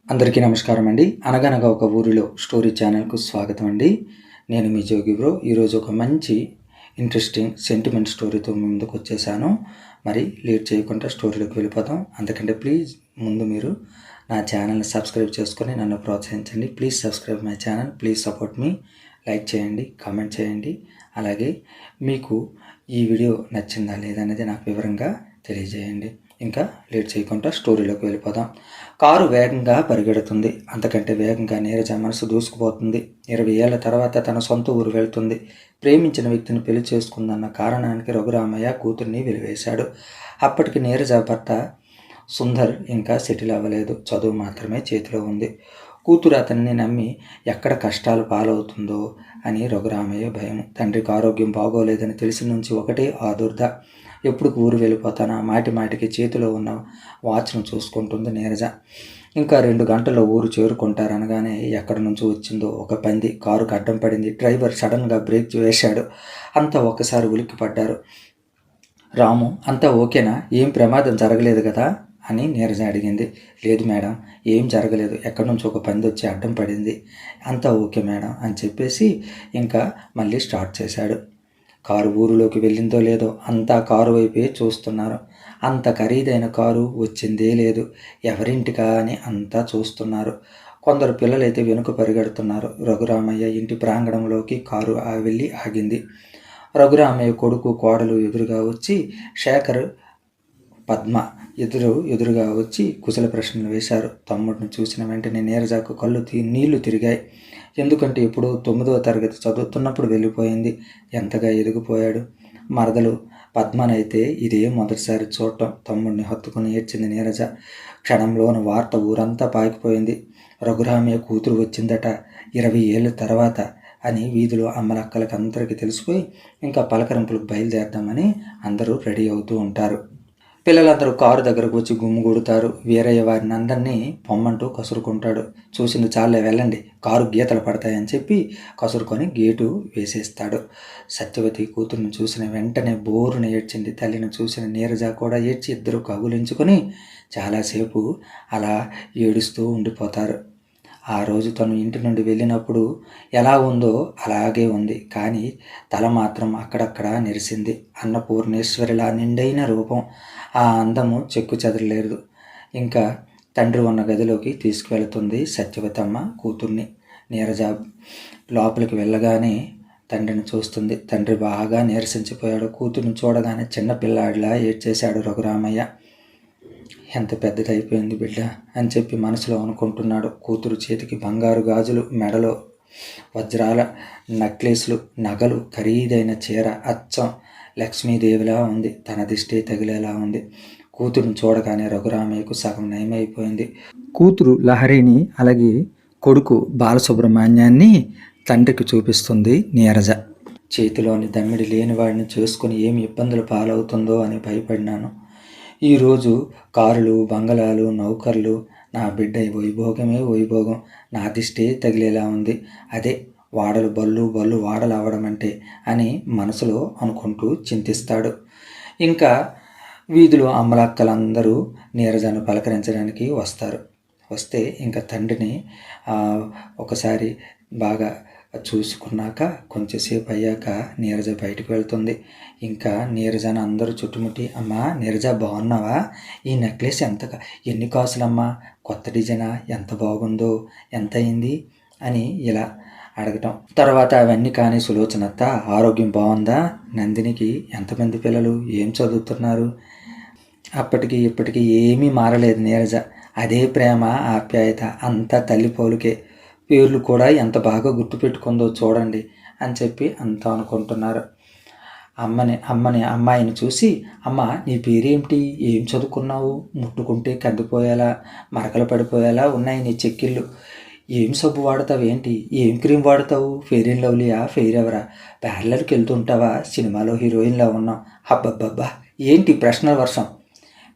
అందరికీ నమస్కారం అండి. అనగనగా ఒక ఊరిలో స్టోరీ ఛానల్‌కు స్వాగతం అండి. నేను మీ జోగి బ్రో. ఈరోజు ఒక మంచి ఇంట్రెస్టింగ్ సెంటిమెంట్ స్టోరీతో మీ ముందుకొచ్చేసాను. మరి లేట్ చేయకుండా స్టోరీలోకి వెళ్ళిపోదాం. అందుకంటే ప్లీజ్ ముందు మీరు నా ఛానల్‌ని సబ్స్క్రైబ్ చేసుకొని నన్ను ప్రోత్సహించండి. Please subscribe my channel. Please support me. Like చేయండి, కామెంట్ చేయండి. అలాగే మీకు ఈ వీడియో నచ్చిందా లేదా అనేది నాకు వివరంగా తెలియజేయండి. ఇంకా లేట్ చేయకుండా స్టోరీలోకి వెళ్ళిపోదాం. కారు వేగంగా పరిగెడుతుంది. అంతకంటే వేగంగా నీరజ మనసు దూసుకుపోతుంది. 20 ఏళ్ల తర్వాత తన సొంత ఊరు వెళ్తుంది. ప్రేమించిన వ్యక్తిని పెళ్లి చేసుకుందన్న కారణానికి రఘురామయ్య కూతుర్ని వెలివేశాడు. అప్పటికి నీరజ భర్త సుందర్ ఇంకా సెటిల్ అవ్వలేదు. చదువు మాత్రమే చేతిలో ఉంది. కూతురు అతన్ని నమ్మి ఎక్కడ కష్టాలు పాలవుతుందో అని రఘురామయ్య భయం. తండ్రికి ఆరోగ్యం బాగోలేదని తెలిసిన నుంచి ఒకటే ఆదుర్ద. ఎప్పుడు ఊరు వెళ్ళిపోతానా మాటికి చేతిలో ఉన్న వాచ్ను చూసుకుంటుంది నీరజ. ఇంకా 2 గంటల్లో ఊరు చేరుకుంటారనగానే ఎక్కడి నుంచి వచ్చిందో ఒక పంది కారుకు అడ్డం పడింది. డ్రైవర్ సడన్గా బ్రేక్ వేశాడు. అంతా ఒక్కసారి ఉలిక్కిపడ్డారు. రాము, అంతా ఓకేనా? ఏం ప్రమాదం జరగలేదు కదా అని నీరజ అడిగింది. లేదు మేడం, ఏం జరగలేదు. ఎక్కడి నుంచి ఒక పంది వచ్చి అడ్డం పడింది. అంతా ఓకే మేడం అని చెప్పేసి ఇంకా మళ్ళీ స్టార్ట్ చేశాడు. కారు ఊరిలోకి వెళ్ళిందో లేదో అంతా కారు వైపే చూస్తున్నారు. అంత ఖరీదైన కారు వచ్చిందే లేదు. ఎవరింటికా అని అంతా చూస్తున్నారు. కొందరు పిల్లలైతే వెనుక పరిగెడుతున్నారు. రఘురామయ్య ఇంటి ప్రాంగణంలోకి కారు వెళ్ళి ఆగింది. రఘురామయ్య కొడుకు కోడలు ఎదురుగా వచ్చి, శేఖర్ పద్మ ఎదురుగా వచ్చి కుశల ప్రశ్నలు వేశారు. తమ్ముడిని చూసిన వెంటనే నీరజకు నీళ్లు తిరిగాయి. ఎందుకంటే ఎప్పుడో 9వ తరగతి చదువుతున్నప్పుడు వెళ్ళిపోయింది. ఎంతగా ఎదిగిపోయాడు. మరదలు పద్మనైతే ఇదే మొదటిసారి చూడటం. తమ్ముడిని హత్తుకుని ఏడ్చింది నీరజ. క్షణంలోని వార్త ఊరంతా పాకిపోయింది. రఘురామయ్య కూతురు వచ్చిందట 20 ఏళ్ళ తర్వాత అని వీధిలో అమ్మలక్కలకి అందరికీ తెలిసిపోయి ఇంకా పలకరింపులకు బయలుదేరదామని అందరూ రెడీ అవుతూ ఉంటారు. పిల్లలందరూ కారు దగ్గరకు వచ్చి గుమ్ముగూడుతారు. వీరయ్య వారిని అందరినీ పొమ్మంటూ కసురుకుంటాడు. చూసింది చాలే, వెళ్ళండి, కారు గీతలు పడతాయని చెప్పి కసురుకొని గేటు వేసేస్తాడు. సత్యవతి కూతుర్ని చూసిన వెంటనే బోరున ఏడ్చింది. తల్లిని చూసిన నీరజ కూడా ఏడ్చి ఇద్దరు కగులించుకొని చాలాసేపు అలా ఏడుస్తూ ఉండిపోతారు. ఆ రోజు తను ఇంటి నుండి వెళ్ళినప్పుడు ఎలా ఉందో అలాగే ఉంది. కానీ తల మాత్రం అక్కడక్కడ నెరిసింది. అన్నపూర్ణేశ్వరిలా నిండైన రూపం. ఆ అందము చెక్కు చెదరలేదు. ఇంకా తండ్రి ఉన్న గదిలోకి తీసుకువెళుతుంది సత్యవతమ్మ కూతుర్ని. నీరజ లోపలికి వెళ్ళగానే తండ్రిని చూస్తుంది. తండ్రి బాగా నీరసించిపోయాడు. కూతుర్ని చూడగానే చిన్నపిల్లాడిలా ఏడ్చేశాడు రఘురామయ్య. ఎంత పెద్దదైపోయింది బిడ్డ అని చెప్పి మనసులో అనుకుంటున్నాడు. కూతురు చేతికి బంగారు గాజులు, మెడలో వజ్రాల నెక్లెస్లు, నగలు, ఖరీదైన చీర అచ్చం లక్ష్మీదేవిలా ఉంది. తన దిష్టి తగిలేలా ఉంది. కూతురుని చూడగానే రఘురామయ్యకు సగం నయమైపోయింది. కూతురు లహరిని అలాగే కొడుకు బాలసుబ్రహ్మణ్యాన్ని తండ్రికి చూపిస్తుంది నీరజ. చేతిలోని దమ్మిడి లేని వాడిని చేసుకుని ఏమి ఇబ్బందులు పాలవుతుందో అని భయపడినాను. ఈరోజు కారులు, బంగళాలు, నౌకర్లు, నా బిడ్డ వైభోగమే వైభోగం. నా దిష్టే తగిలేలా ఉంది. అదే వాడలు బళ్ళు వాడలు అవ్వడం అంటే అని మనసులో అనుకుంటూ చింతిస్తాడు. ఇంకా వీధిలో అమ్మలక్కలందరూ నీరజను పలకరించడానికి వస్తే ఇంకా తండ్రిని ఒకసారి బాగా చూసుకున్నాక కొంచెంసేపు అయ్యాక నీరజ బయటకు వెళ్తుంది. ఇంకా నీరజను అందరూ చుట్టుముట్టి, అమ్మా నీరజ బాగున్నావా? ఈ నెక్లెస్ ఎన్ని కాసులమ్మా? కొత్త డిజైనా? ఎంత బాగుందో, ఎంత అయింది అని ఇలా అడగటం. తర్వాత అవన్నీ కానీ సులోచనత్త ఆరోగ్యం బాగుందా? నందినికి ఎంతమంది పిల్లలు? ఏం చదువుతున్నారు? అప్పటికి ఇప్పటికీ ఏమీ మారలేదు నీరజ. అదే ప్రేమ, ఆప్యాయత, అంతా తల్లి పోలికే. పేర్లు కూడా ఎంత బాగా గుర్తుపెట్టుకుందో చూడండి అని చెప్పి అంతా అనుకుంటున్నారు. అమ్మాయిని చూసి, అమ్మ నీ పేరేమిటి? ఏం చదువుకున్నావు? ముట్టుకుంటే కందిపోయేలా, మరకలు పడిపోయేలా ఉన్నాయి నీ చెక్కిళ్ళు. ఏం సబ్బు వాడతావు ఏంటి? ఏం క్రీమ్ వాడతావు? Fair and లవ్లీయా? ఫెయిర్ ఎవరా? పార్లర్కి వెళ్తుంటావా? సినిమాలో హీరోయిన్లా ఉన్నావు. అబ్బబ్బబ్బా, ఏంటి ప్రశ్నల వర్షం?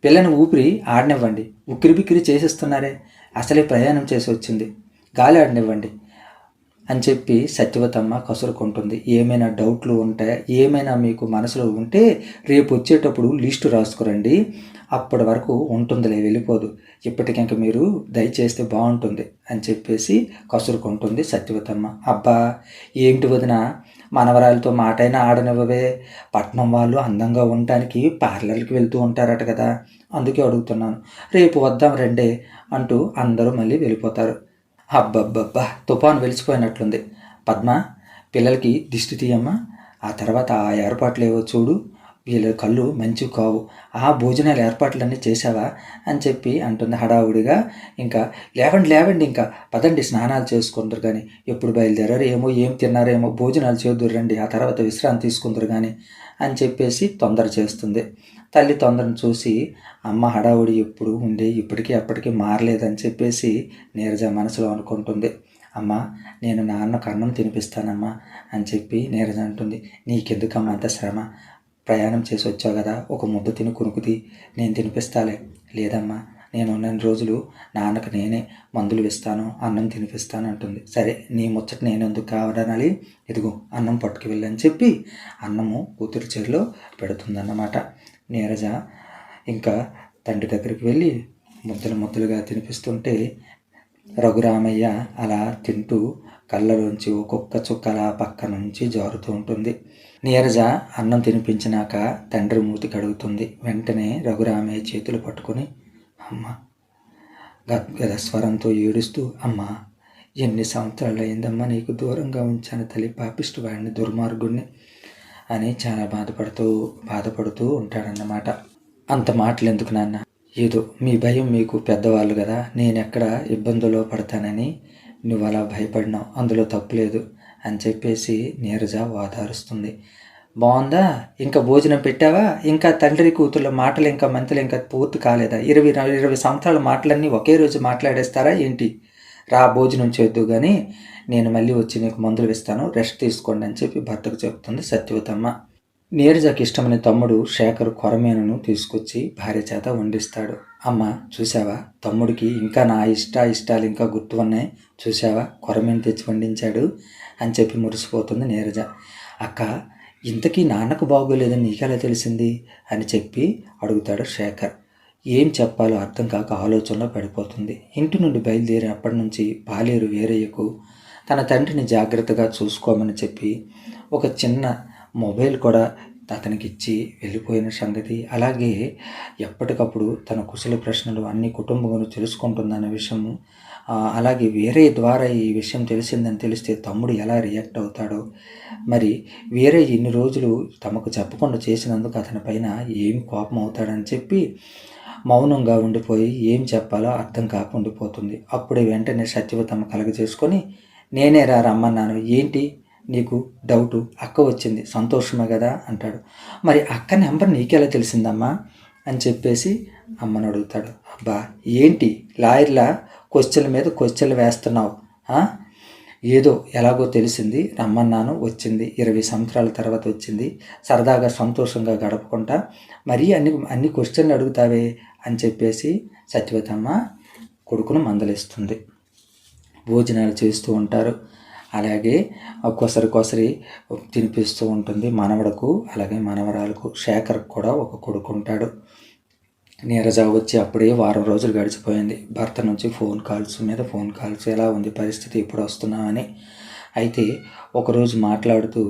పిల్లని ఊపిరి ఆడనివ్వండి. ఉక్కిరి బిక్కిరి చేసేస్తున్నారే. అసలే ప్రయాణం చేసి వచ్చింది. గాలి ఆడనివ్వండి. అని చెప్పి సత్యవతమ్మ కసురుకుంటుంది. ఏమైనా డౌట్లు ఉంటాయా, ఏమైనా మీకు మనసులో ఉంటే రేపు వచ్చేటప్పుడు లిస్టు రాసుకురండి, అప్పటి వరకు ఉంటుందిలే, వెళ్ళిపోదు, ఇప్పటికింక మీరు దయచేస్తే బాగుంటుంది అని చెప్పేసి కసురుకుంటుంది సత్యవతమ్మ. అబ్బా ఏంటి వదిన, మనవరాలతో మాటైనా ఆడనివ్వవే, పట్నం వాళ్ళు అందంగా ఉండటానికి పార్లర్కి వెళ్తూ ఉంటారట కదా, అందుకే అడుగుతున్నాను, రేపు వద్దాం రండే అంటూ అందరూ మళ్ళీ వెళ్ళిపోతారు. అబ్బబ్బబ్బా తుఫాను వెలిసిపోయినట్లుంది. పద్మ, పిల్లలకి దిష్టి తీయమ్మా, ఆ తర్వాత ఆ ఏర్పాట్లేవో చూడు, వీళ్ళ కళ్ళు మంచివి కావు, ఆ భోజనాలు ఏర్పాట్లన్నీ చేసావా అని చెప్పి అంటుంది హడావుడిగా. ఇంకా లేవండి లేవండి, ఇంకా పదండి స్నానాలు చేసుకుందరు కానీ, ఎప్పుడు బయలుదేరారు ఏమో, ఏం తిన్నారేమో, భోజనాలు చేదురు రండి, ఆ తర్వాత విశ్రాంతి తీసుకుందరు కానీ అని చెప్పేసి తొందర చేస్తుంది. తల్లి తొందరను చూసి అమ్మ హడావుడి ఎప్పుడు ఉండే ఇప్పటికీ అప్పటికీ మారలేదని చెప్పేసి నీరజ మనసులో అనుకుంటుంది. అమ్మ, నేను నాన్నకు అన్నం తినిపిస్తానమ్మా అని చెప్పి నీరజ అంటుంది. నీకెందుకమ్మా అంత శ్రమ, ప్రయాణం చేసి వచ్చావు కదా, ఒక ముద్ద తిని కునుకుతి, నేను తినిపిస్తాలే. లేదమ్మా, నేను ఉన్న రోజులు నాన్నకు నేనే మందులు ఇస్తాను, అన్నం తినిపిస్తాను అంటుంది. సరే, నీ ముచ్చట నేను ఎందుకు కావాలనాలి, ఇదిగో అన్నం పట్టుకు వెళ్ళని చెప్పి అన్నము కూతురు చేతిలో పెడుతుందన్నమాట. నీరజ ఇంకా తండ్రి దగ్గరికి వెళ్ళి ముద్దలు ముద్దలుగా తినిపిస్తుంటే రఘురామయ్య అలా తింటూ కళ్ళలోంచి ఒక్కొక్క చుక్కల పక్క నుంచి జారుతూ ఉంటుంది. నీరజ అన్నం తినిపించినాక తండ్రి మూతి కడుగుతుంది. వెంటనే రఘురామయ్య చేతులు పట్టుకొని, అమ్మ, గద్గద స్వరంతో ఏడుస్తూ, అమ్మ, ఎన్ని సంవత్సరాలు అయిందమ్మా నీకు దూరంగా ఉంచాను తల్లి, పాపిష్టి వాడిని, దుర్మార్గుడిని అని చాలా బాధపడుతూ ఉంటాడన్నమాట. అంత మాటలు ఎందుకు నాన్న, ఏదో మీ భయం, మీకు పెద్దవాళ్ళు కదా, నేను ఎక్కడ ఇబ్బందుల్లో పడతానని నువ్వు అలా భయపడినావు, అందులో తప్పులేదు అని చెప్పేసి నీరజ ఓదారుస్తుంది. బాగుందా, ఇంకా భోజనం పెట్టావా, ఇంకా తండ్రి కూతుళ్ళ మాటలు ఇంకా మంతులు ఇంకా పూర్తి కాలేదా, 20 సంవత్సరాల మాటలన్నీ ఒకే రోజు మాట్లాడేస్తారా ఏంటి, రా భోజనం చేద్దు కానీ నేను మళ్ళీ వచ్చి నీకు మందులు ఇస్తాను, రెస్ట్ తీసుకోండి అని చెప్పి భర్తకు చెప్తుంది సత్యవతమ్మ. నీరజకి ఇష్టమైన తమ్ముడు శేఖర్ కొరమేనును తీసుకొచ్చి భార్య చేత వండిస్తాడు. అమ్మ, చూసావా, తమ్ముడికి ఇంకా నా ఇష్టాలు ఇంకా గుర్తు ఉన్నాయి, చూసావా కొరమేను తెచ్చి వండించాడు అని చెప్పి మురిసిపోతుంది నీరజ. అక్క, ఇంతకీ నాన్నకు బాగోలేదని నీకెలా తెలిసింది అని చెప్పి అడుగుతాడు శేఖర్. ఏం చెప్పాలో అర్థం కాక ఆలోచనలో పడిపోతుంది. ఇంటి నుండి బయలుదేరినప్పటి నుంచి పాలేరు వీరయ్యకు తన తండ్రిని జాగ్రత్తగా చూసుకోమని చెప్పి ఒక చిన్న మొబైల్ కూడా అతనికి ఇచ్చి వెళ్ళిపోయిన సంగతి, అలాగే ఎప్పటికప్పుడు తన కుశల ప్రశ్నలు అన్ని కుటుంబం తెలుసుకుంటుందన్న విషయము, అలాగే వేరే ద్వారా ఈ విషయం తెలిసిందని తెలిస్తే తమ్ముడు ఎలా రియాక్ట్ అవుతాడో, మరి వేరే ఇన్ని రోజులు తమకు చెప్పకుండా చేసినందుకు అతని పైన ఏం కోపం అవుతాడని చెప్పి మౌనంగా ఉండిపోయి ఏం చెప్పాలో అర్థం కాక ఉండిపోతుంది. అప్పుడే వెంటనే సత్యవతమ్మ కలగజేసుకొని, నేనే రమ్మన్నాను, ఏంటి నీకు డౌటు, అక్క వచ్చింది సంతోషమే కదా అంటాడు. మరి అక్క నెంబర్ నీకెలా తెలిసిందమ్మా అని చెప్పేసి అమ్మను అడుగుతాడు. అబ్బా, ఏంటి లాయర్లా క్వశ్చన్ల మీద క్వశ్చన్లు వేస్తున్నావు, ఏదో ఎలాగో తెలిసింది, రమ్మన్నాను, వచ్చింది, 20 సంవత్సరాల తర్వాత వచ్చింది, సరదాగా సంతోషంగా గడపకుండా మరీ అన్ని క్వశ్చన్లు అడుగుతావే అని చెప్పేసి సత్యవతమ్మ కొడుకును మందలిస్తుంది. భోజనాలు చేస్తూ ఉంటారు. అలాగే కొసరి తినిపిస్తూ ఉంటుంది మనవడకు, అలాగే మనవరాలకు. శేఖర్కు కూడా ఒక కొడుకు ఉంటాడు. నీరజ వచ్చి అప్పుడే వారం రోజులు గడిచిపోయింది. భర్త నుంచి ఫోన్ కాల్స్, ఎలా ఉంది పరిస్థితి, ఇప్పుడు వస్తున్నామని. అయితే ఒకరోజు మాట్లాడుతూ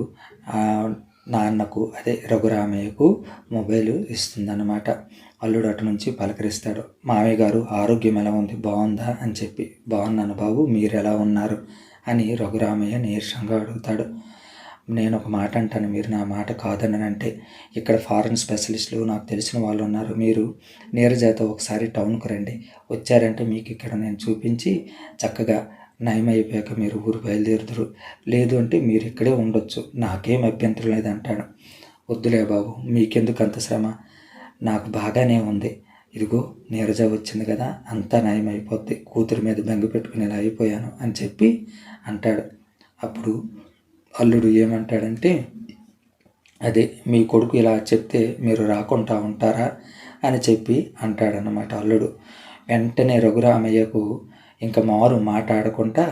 నాన్నకు, అదే రఘురామయ్యకు మొబైల్ ఇస్తుందన్నమాట. అల్లుడు అటు నుంచి పలకరిస్తాడు. మామయ్య గారు ఆరోగ్యం ఎలా ఉంది, బాగుందా అని చెప్పి. బాగున్నాను బాబు, మీరు ఎలా ఉన్నారు అని రఘురామయ్య నీరసంగా అడుగుతాడు. నేను ఒక మాట అంటాను, మీరు నా మాట కాదనంటే, ఇక్కడ ఫారెన్ స్పెషలిస్టులు నాకు తెలిసిన వాళ్ళు ఉన్నారు, మీరు నీరజతో ఒకసారి టౌన్కు రండి, వచ్చారంటే మీకు ఇక్కడ నేను చూపించి చక్కగా నయం అయిపోయాక మీరు ఊరు బయలుదేరుదురు, లేదు అంటే మీరు ఇక్కడే ఉండొచ్చు, నాకేం అభ్యంతరం లేదంటాడు. వద్దులే బాబు, మీకెందుకు అంత శ్రమ, నాకు బాగానే ఉంది, ఇదిగో నీరజ వచ్చింది కదా, అంతా నయం అయిపోద్ది, కూతురు మీద బెంగ పెట్టుకుని ఇలా అయిపోయాను అని చెప్పి అంటాడు. అప్పుడు అల్లుడు ఏమంటాడంటే, అదే మీ కొడుకు ఇలా చెప్తే మీరు రాకుండా ఉంటారా అని చెప్పి అంటాడన్నమాట అల్లుడు. వెంటనే రఘురామయ్యకు ఇంకా మారు మాట్లాడకుండా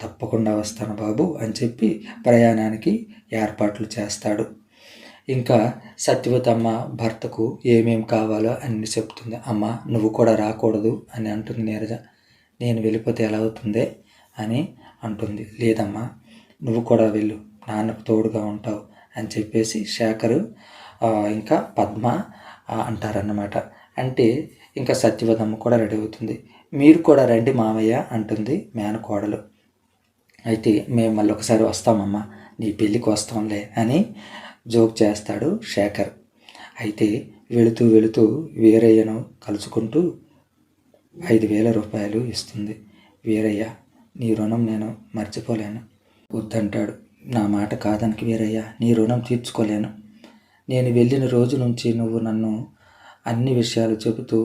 తప్పకుండా వస్తాను బాబు అని చెప్పి ప్రయాణానికి ఏర్పాట్లు చేస్తాడు. ఇంకా సత్యవతమ్మ భర్తకు ఏమేం కావాలో అన్ని చెప్తుంది. అమ్మ నువ్వు కూడా రాకూడదు అని అంటుంది నీరజ. నేను వెళ్ళిపోతే ఎలా అవుతుందే అని అంటుంది. లేదమ్మా నువ్వు కూడా వెళ్ళు, నాన్నకు తోడుగా ఉంటావు అని చెప్పేసి శేఖరు ఇంకా పద్మ అంటారన్నమాట. అంటే ఇంకా సత్యవతమ్మ కూడా రెడీ అవుతుంది. మీరు కూడా రండి మామయ్య అంటుంది మేనకోడలు. అయితే మేము మళ్ళీ ఒకసారి వస్తామమ్మా, నీ పెళ్ళికి వస్తాంలే అని జోక్ చేస్తాడు శేఖర్. అయితే వెళుతూ వెళుతూ వీరయ్యను కలుసుకుంటూ 5,000 రూపాయలు ఇస్తుంది. వీరయ్య నీ రుణం నేను మర్చిపోలేను. వద్దంటాడు. నా మాట కాదనికి వీరయ్య, నీ రుణం తీర్చుకోలేను. నేను వెళ్ళిన రోజు నుంచి నువ్వు నన్ను అన్ని విషయాలు చెబుతూ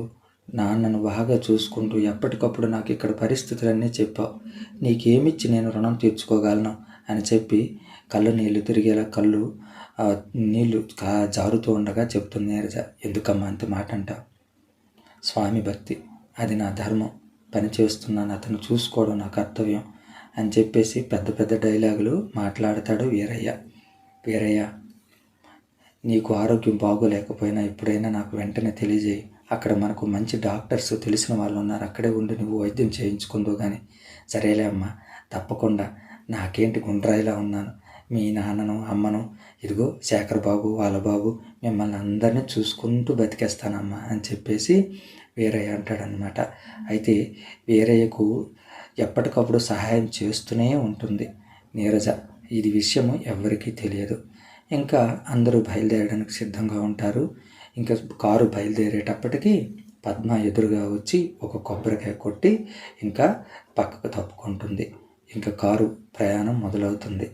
నాన్నను బాగా చూసుకుంటూ ఎప్పటికప్పుడు నాకు ఇక్కడ పరిస్థితులన్నీ చెప్పావు. నీకేమిచ్చి నేను రుణం తీర్చుకోగలను అని చెప్పి కళ్ళు నీళ్లు తిరిగేలా కళ్ళు నీళ్లు జారుతూ ఉండగా చెప్తుంది నీరజ. ఎందుకమ్మా అంత మాట అంటావు? స్వామి భక్తి, అది నా ధర్మం. పని చేస్తున్నాను, అతను చూసుకోవడం నా కర్తవ్యం అని చెప్పేసి పెద్ద పెద్ద డైలాగులు మాట్లాడతాడు వీరయ్య. వీరయ్య నీకు ఆరోగ్యం బాగోలేకపోయినా ఎప్పుడైనా నాకు వెంటనే తెలియజేయి. అక్కడ మనకు మంచి డాక్టర్స్ తెలిసిన వాళ్ళు ఉన్నారు, అక్కడే ఉండి నువ్వు వైద్యం చేయించుకుందో కానీ. సరేలే అమ్మా, తప్పకుండా. నాకేంటి గుండ్రాయిలా ఉన్నాను, మీ నాన్నను అమ్మను ఇదిగో శేఖర్ బాబు వాళ్ళ బాబు మిమ్మల్ని అందరినీ చూసుకుంటూ బతికేస్తానమ్మా అని చెప్పేసి వీరయ్య అంటాడనమాట. అయితే వీరయ్యకు ఎప్పటికప్పుడు సహాయం చేస్తూనే ఉంటుంది నీరజ. ఇది విషయము ఎవరికీ తెలియదు. ఇంకా అందరూ బయలుదేరడానికి సిద్ధంగా ఉంటారు. ఇంకా కారు బయలుదేరేటప్పటికీ పద్మ ఎదురుగా వచ్చి ఒక కొబ్బరికాయ కొట్టి ఇంకా పక్కకు తప్పుకుంటుంది. ఇంకా కారు ప్రయాణం మొదలవుతుంది.